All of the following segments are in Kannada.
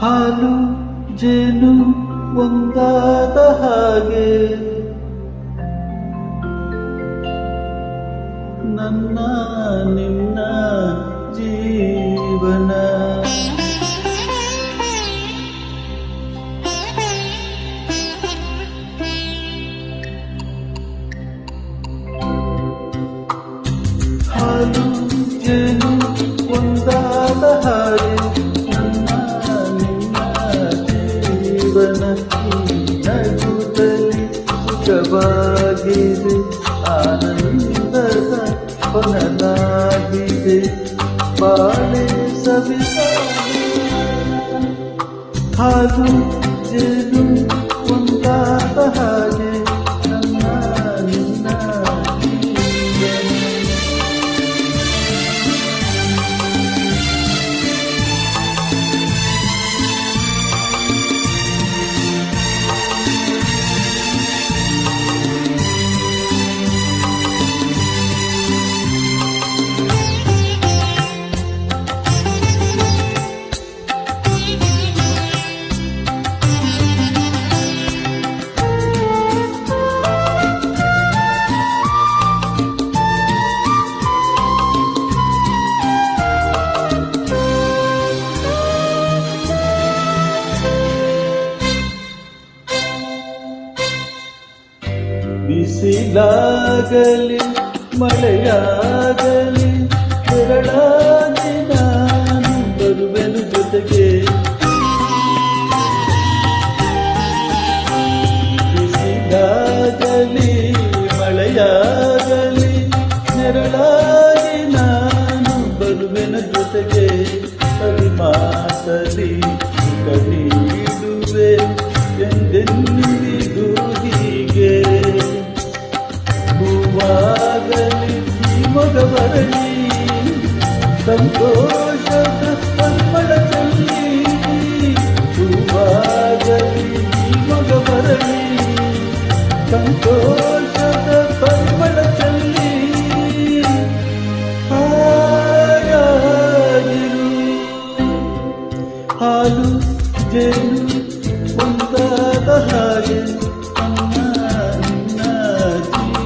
ಹಾಲು ಜೇನು ಒಂದಾದ ಹಾಗೆ ನನ್ನ ನಿನ್ನ ಜೀವನ. ಹಾಲು ಜೇನು ಒಂದಾದ ಹಾಗೆ ನನ್ನ ನಿನ್ನ ಜೀವನ. ನಗುತ್ತಲಿ ಸುಖವಾಗಿದೆ, ಆನಂದದ ಹೊನಲಾಗಿದೆ, ಬಾಳೆ ಸವಿತಾಗಿದೆ. ಹಾಲು ಜೇನು ಒಂದಾದ ಹಾಗೆ ನನ್ನ ನಿನ್ನ ಜೀವನ. ಬಿಸಿಲಾಗಲಿ ಮಳೆಯಾಗಲಿ ಕೆರಳಾಗಿ ನಾನು ಬರುವೆನು ಜೊತೆಗೆ. ಬಿಸಿಲಾಗಲಿ ಮಳೆಯಾಗಲಿ ನೆರಳಾಗಿ ನಾನು ಬರುವೆನು ಜೊತೆಗೆ. ಕಡಿಮಾಸಲಿ ಕಡಿಡುವೆ ಎಂದೆಂದಿಗೂ ಹೀಗೆ. ಹೂವಾಗಲಿ ಈ ಮೊಗವರಲಿ ಸಂತೋಷದ ಪರಿಮಳ ಚೆಲ್ಲಿ. ಹೂವಾಗಲಿ ಈ ಮೊಗವರಲಿ ಸಂತೋಷದ ಪರಿಮಳ ಚೆಲ್ಲಿ. ಹಾಯಾಗಿರು ಹಾಲು ಜೇನು ಒಂದಾದ ಹಾಗೆ ನನ್ನ ನಿನ್ನ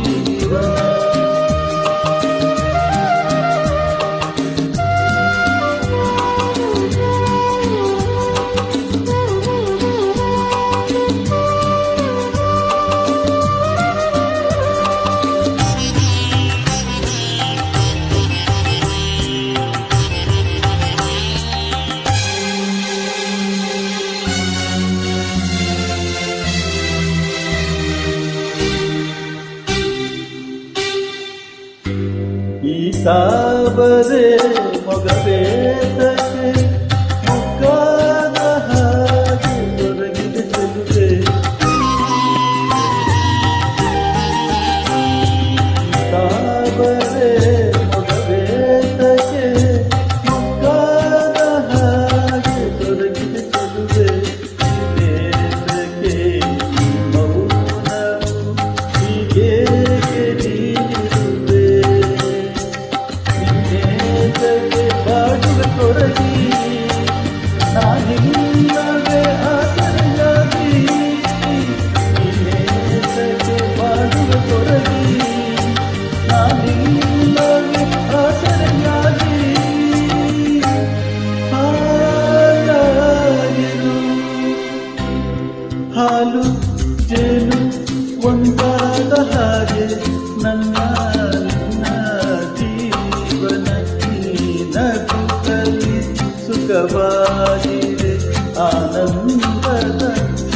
ಜೀವನ. ಈ ತಾವರೆ ಮೊಗವೇತಕ್ಕೆ ಮುಗ್ಗಾದ ಹಾಗೆ ಹೊರಗಿದೆ ಚೆಲುವೆ. ತಾವರೆ ಮೊಗವೇತಕ್ಕೆ ಮುಗ್ಗಾದ ಹಾಗೆ ಹೊರಗಿದೆ ಚೆಲುವೆ. ನೇತ್ರಕ್ಕೆ ಮೌನವು ಹೀಗೇಕೆ ನೀಡುವೆ. ಬಾಡುವೆ ಕೊರಗಿ ನಾನಿಲ್ಲವೇ ಆಸರೆಯಾಗಿ. ಬಾಡುವೆ ಕೊರಗಿ ನಾನಿಲ್ಲವೇ ಆಸರೆಯಾಗಿ. ಹಾಯಾಗಿರು ಹಾಲು ಜೇನು ಒಂದಾದ ಹಾಗೆ ನನ್ನ ನಿನ್ನ ಜೀವನ. ನಗುತ್ತಲಿ ಸುಖವಾಗಿದೆ, ಆನಂದದ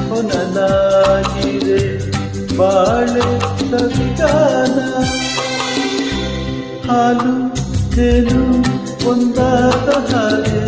ಹೊನಲಾಗಿದೆ, ಬಾಳೆ ಸವಿಗಾನ. ಹಾಲು ಜೇನು ಒಂದಾದ ಹಾಗೆ